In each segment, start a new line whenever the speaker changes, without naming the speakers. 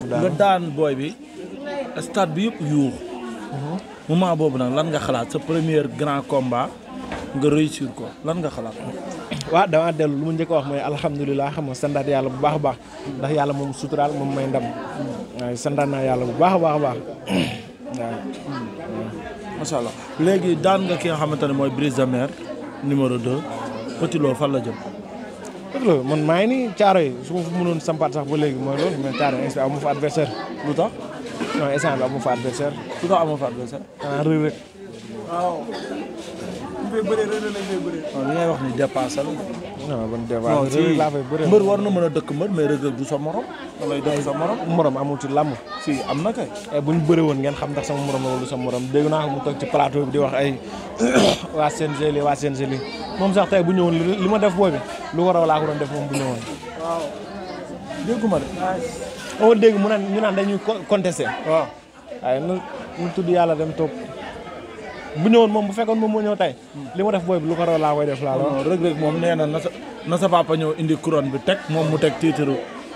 nga daan booy bi stade bi yëpp yuux moment boobu nag lan nga xalaat sa premier grand combat nga réussir ko lan nga xalaat.
waaw damaa dellu lu mu njëkk a wax mooy alhamdulilah xam nga sandaat yàlla bu baax a baax ndax yàlla moom suturaal moom may ndam waaye sandaat naa yàlla bu baax a baax a baax waaw.
macha allah léegi daan nga ki nga xamante ne mooy Brise de Mer numéro 2 Petit Lo fan la jëm.
Petit Lo man maa ngi nii caaro yi su ma fa mënoon sampaat sax ba léegi mooy loolu mais caaro yi instant amu fa adversaire.
lu tax.
non instant bi amu fa adversaire.
lu tax amoo fa adversaire.
xanaa Reug Reug.
waaw. li ngay wax ni dépassé la.
non ban dépassé Reug Reug laa fay bëree.
mbër war na mën a dëkk mbër mais Reug Reug du sa morom. da lay doon sa morom.
morom amul ci làmb.
si am na kay.
bu ñu bëree woon ngeen xam ndax sama morom la wala du sama morom dégg naa ko mu toog ci plateau bi di wax ay waa CNG li waa CNG li moom sax tey bu ñëwoon li ma def booy bi lu war a laa ko doon def moom bu ñëwoon.
waaw. dégguma de.
ma dégg mu naan ñu naan dañuy contesté.
waaw.
waaye nu tudd yàlla dem toog bu ñëwoon moom bu fekkoon moom moo ñëw tey. li ma def booy bi lu ko raw laa koy def laa la.
Reug Reug moom nee na sa papa ñëw indi couronne bi teg moom mu teg titre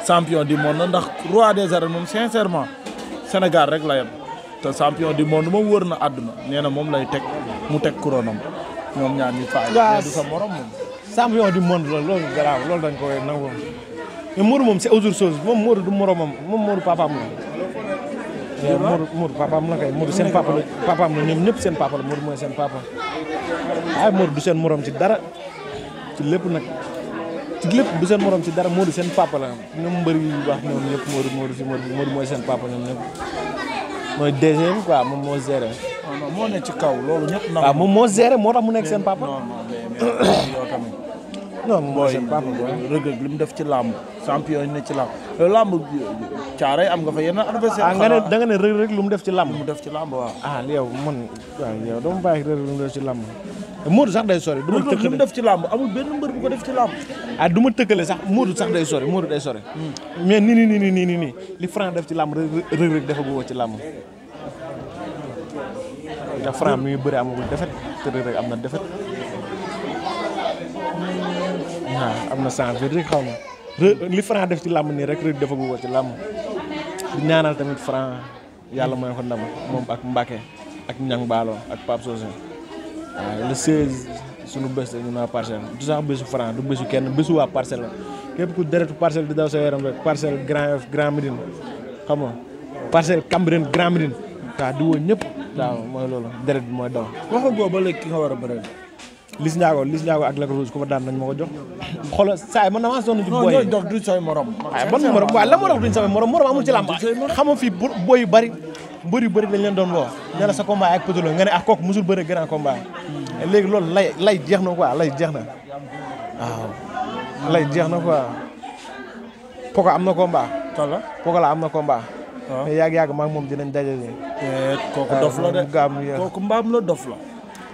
champion du monde ndax roi des arènes moom sincèrement Sénégal rek la yem te champion du monde moom wër na àdduna nee na moom lay teg mu teg couronne am ñoom ñaar ñi faay. mais du sa morom moom.
champion du monde loolu garaaw loolu dañ koy nangu. mais Modou moom c'est autre chose moom Modou du moromam moom Modou papaam la. Modou papaam la kay Modou seen papa la papaam la ñoom ñëpp seen papa la Modou mooy seen papa waaye Modou du seen morom ci dara ci lépp nag ci lépp du seen morom ci dara Modou seen papa la ñoom mbëri yu baax ñoom ñëpp Modou mooy seen papa ñoom ñëpp mooy deuxième quoi moom moo géré.
non moo ne ci kaw loolu ñëpp.
waaw moom moo géré moo tax mu nekk seen papa.
non mais yow tamit.
non moom mooy seen papa booy.
Reug Reug li mu def ci làmb champion yi ne ci làmb làmb caaray am nga fa yenn adversaire.
nga ne da nga ne Reug Reug lu mu def ci làmb.
lu mu def ci làmb waaw.
yow man waaw yow dama bàyyi Reug Reug lu mu def ci làmb. Modou sax day sori. du ma tëkkale
li mu def ci làmb amul benn mbër bu ko def ci làmb.
du ma tëkkale sax Modou sax day sori Modou day sori. mais nii li Franc def ci làmb Reug Reug defagu ko ci làmb. ndax Franc mi ngi bëri amagul defet te Reug Reug am na defet. waaw am na sens rek xaw ma li Franc def ci làmb nii rek defagu ko ci làmb. di ñaanal tamit Franc yàlla mooy ko ndam moom ak Mbacké ak Niang Ballo ak Pape Socé. waaw le 16 sunu bés la ñu naa parcelle du sax bésu Franc du bésu kenn bésu waa parcelle la képp ku deretu parcelle di daw sa yaram rek parcelle Grand Yoff Grand Médine xam nga parcelle Cambérène Grand Médine waaw di woo ñëpp waaw mooy loolu deret bi mooy daw.
waxagoo ba léegi ki nga war a bëreel.
Liss Ndiago ak Lac Rose ku fa daan nañ ma ko jox xoolal saa yi man damaa sonn ci booy yi.
non duñ say morom.
waaye ban morom waaw la moo tax duñ samay morom amul ci làmb xam nga fii booy yu bëri mbër yu bëri dañ leen doon woo nee na sa combat ak Petit Lo nga ne ak kooku musul bëre grand combat léegi loolu lay jeex na quoi lay jeex na waaw lay jeex na quoi Poka am na combat Poka la am na combat mais yàgg-yàgg maa ngi moom dinañ daje
kooku dof la de kooku mbaam la dof la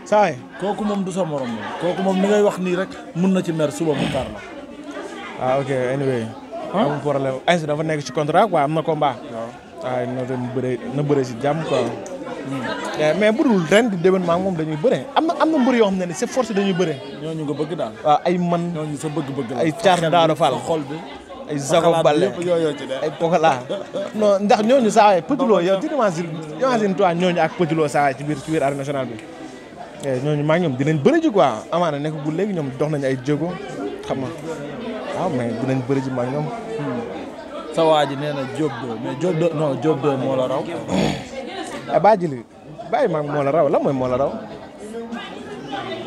saay
kooku moom du sa morom moom kooku moom ni ngay wax nii rek mun na ci mer suba mu kar la
ok anyway amul problème Aïssa dafa nekk ci contrat quoi am na combat waaw na bëre si jàmm quoi mais bu dul ren di déwén maa moom dañuy bëre am na mbër yoo xam ne c'est force dañuy bëre
ñooñu nga bëgg daal
waaw ay man
ñooñu sa bëgg-bëgg la
ay Thiar Daara Fall
xol bi
ay Zago Bale ay Pokola non ndax ñooñu saa waay Petit Lo yow ci imagine toi ñooñu ak Petit Lo saa waay ci biir arène nationale bi ñooñu maa ngi ñoom dinañ bëri ji quoi amaana nekk bu léegi ñoom dox nañu ay jéego xam nga waaw mais dinañ bëri ji maa ngi ñoom.
sa waa ji nee na Diop 2 mais Diop 2 moo la raw.
Baa Jili bàyyi maag moo la raw lan mooy moo la raw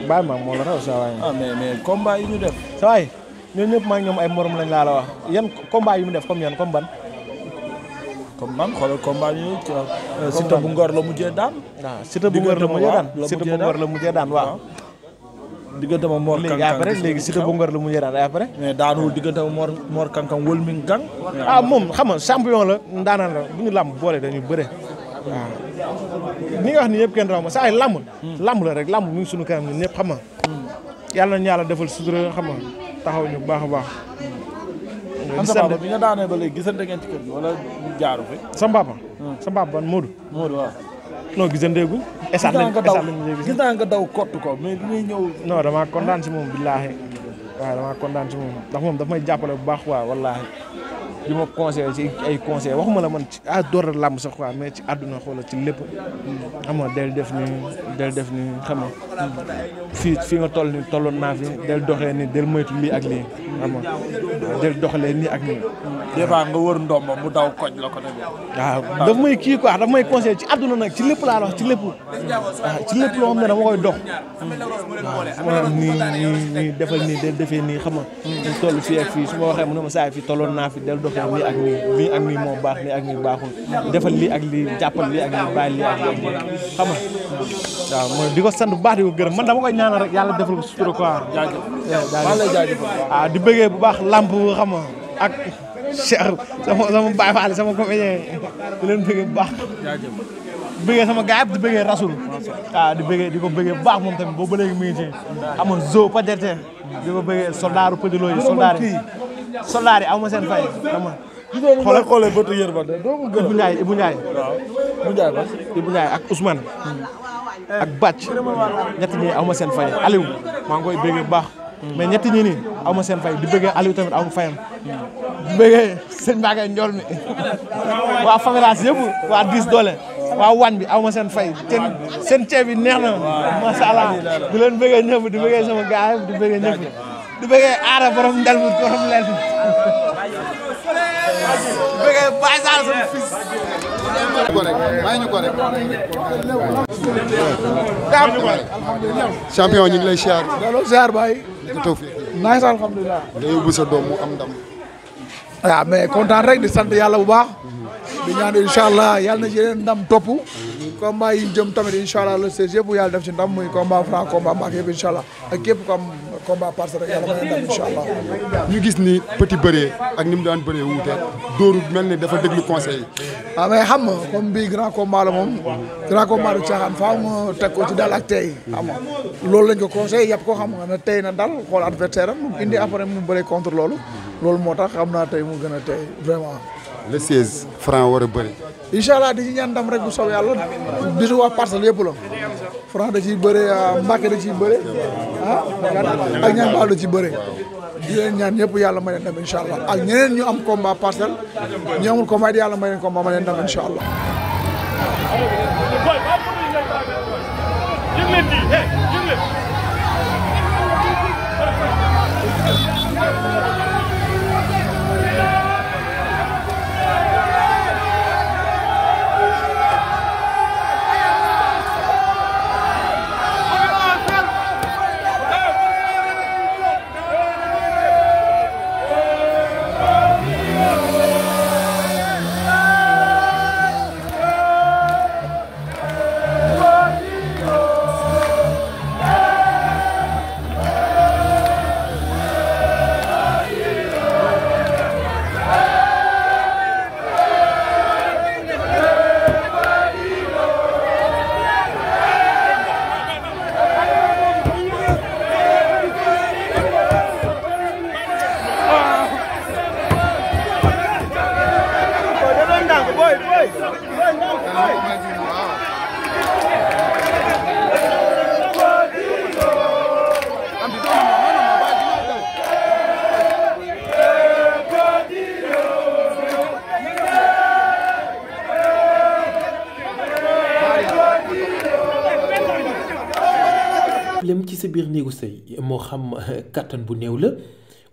bàyyi maag moo la raw saa waay.
mais combat yi ñu def.
saa waay ñooñu ñëpp maa ngi ñoom ay morom lañ laa la wax yan combat yi mu def comme yan comme ban.
comme man xoolal combat yi Siteu bu Ngor la mujjee daan.
waaw Siteu bu Ngor la mujjee daan waaw.
diggante ma Mor Kankang
léegi après léegi Siteu bu Ngor la mujjee daan après.
mais daanuwul diggante ma Mor Kankang wëlmi gang.
moom xam nga champion la ndaanaan la bu ñu làmb boole dañuy bëre. waaw ni nga wax ni yëpp kenn raw ma saa ay làmb la rek làmb mu ngi sunu kanam ñun ñëpp xam nga. yàlla nañu yàlla defal sutura xam nga taxaw ñu bu baax a baax.
am sa papa bi nga daanee ba léegi gisante ngeen ci kër gi wala jaaru fi.
sa papa ban Modou.
waaw.
non gisanteeguñ.
gis naa nga daw kott ko mais bi muy ñëw.
non damaa kontaan si moom billaahi waaw damaa kontaan si moom ndax moom daf may jàppale bu baax waaw wallaahi di ma conseillé ci ay conseil waxuma la man ci door làmb sax quoi mais ci àdduna xoolal ci lépp xam nga del def ni xam nga fii nga toll ni tolloon naa fi del doxee ni del moytu lii ak lii xam nga del doxalee nii ak nii.
des fois nga wër ndomba mu daw koj la ko demee.
waaw daf may kii quoi daf may conseillé ci àdduna nag ci lépp laa wax ci lépp waaw ci lépp loo xam ne dama koy dox waaw nii defal nii del defee nii xam nga ñu toll fii ak fii su ma waxee mu ne ma saa fi tolloon naa fi del doxee nii ak nii moo baax nii ak nii baaxul defal lii ak lii jàppal lii ak lii bàyyi lii ak lii xam nga waaw mooy di ko sant bu baax di ko gërëm man dama koy ñaanal rek yàlla defal ko sutura quoi.
jaajëf
waaw di bëggee bu baax lamp xam nga ak Cheikh sama Baye Fall sama comédien di leen bëggee bu baax. di bëggee sama gars di bëggee Rasoul. waaw di ko bëggee bu baax moom tamit boobu ba léegi mu ngi ci xam nga Zo Padete di ko bëggee soldaaru Petit Lo yi soldaar yi aw ma seen fay xam nga.
xoolee bëtu yërmande doo ko gërëm.
Ibou Ndiaye Ibou Ndiaye ak Ousmane. ak Bàcc ñett ñi aw ma seen fay Aliou maa ngi koy bëggee bu baax. mais ñett ñi nii aw ma seen fay di bëggee Aliou tamit aw ma fayam. di bëggee sëñ Mbacke Ndiol mi waa Famelaas yëpp waa 10 doole waa wañ bi aw ma seen fay seen ceeb bi neex na macha allah di leen bëggee ñëpp di bëggee sama gaay di bëggee ñëpp di bëggee aara borom ndel bu borom leen di bëggee Baye Sall sama fils.
champion ñu ngi lay siyaar.
delloo siyaar baay.
di taw fii.
nice alhamdulilah.
nga yóbbu sa doom mu am ndam.
waaw mais kontaan rek di sant yàlla bu baax. di ñaan incha allah yàlla na ci yeneen ndam topp. combat yi jëm tamit incha allah le 16 yëpp yàlla def ci ndam muy combat Franc combat Mbacké yëpp incha allah ak képp ku am combat Parcelles rek yàlla may ndam incha allah.
ñu gis ni Petit bëree ak ni mu daan bëree wuute dóoru mel ni dafa déglu conseil yi.
waaw mais xam nga comme bii grand combat la moom grand combat du caaxaan faaw nga teg ko ci dal ak tey xam nga loolu lañ ko conseillé yàpp ko xam nga ne tey na dal xool adversaire am mu indi après mu bëree contre loolu moo tax xam naa tey mu gën a tey vraiment.
le 16 Franc war a bëri.
incha allah di ci ñaan ndam rek bu soobee yàlla bisu waa Parcelles yëpp la Franc da ciy bëre Mbacké da ciy bëre ak ñaan baal da ciy bëre di leen ñaan ñëpp yàlla may leen ndam incha allah ak ñeneen ñu am combat Parcelles ñu amul combat yàlla may leen combat may leen ndam incha allah.
problème ci sa biir néegu sëy moo xam kattan bu néew la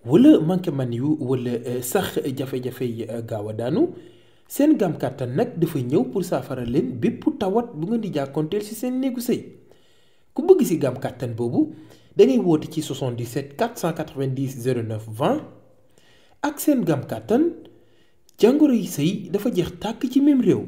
wala manqué man yu wala sax jafe-jafe yi gaaw a daanu seen gam kattan nag dafa ñëw pour saafara leen bépp tawat bu nga di jàkkoonteel ci seen néegu sëy ku bëgg ci gam kattan boobu da ngay woote ci 77 490 09 20 ak seen gam kattan jàngoro yi sëy dafa jeex tàkk ci même réew.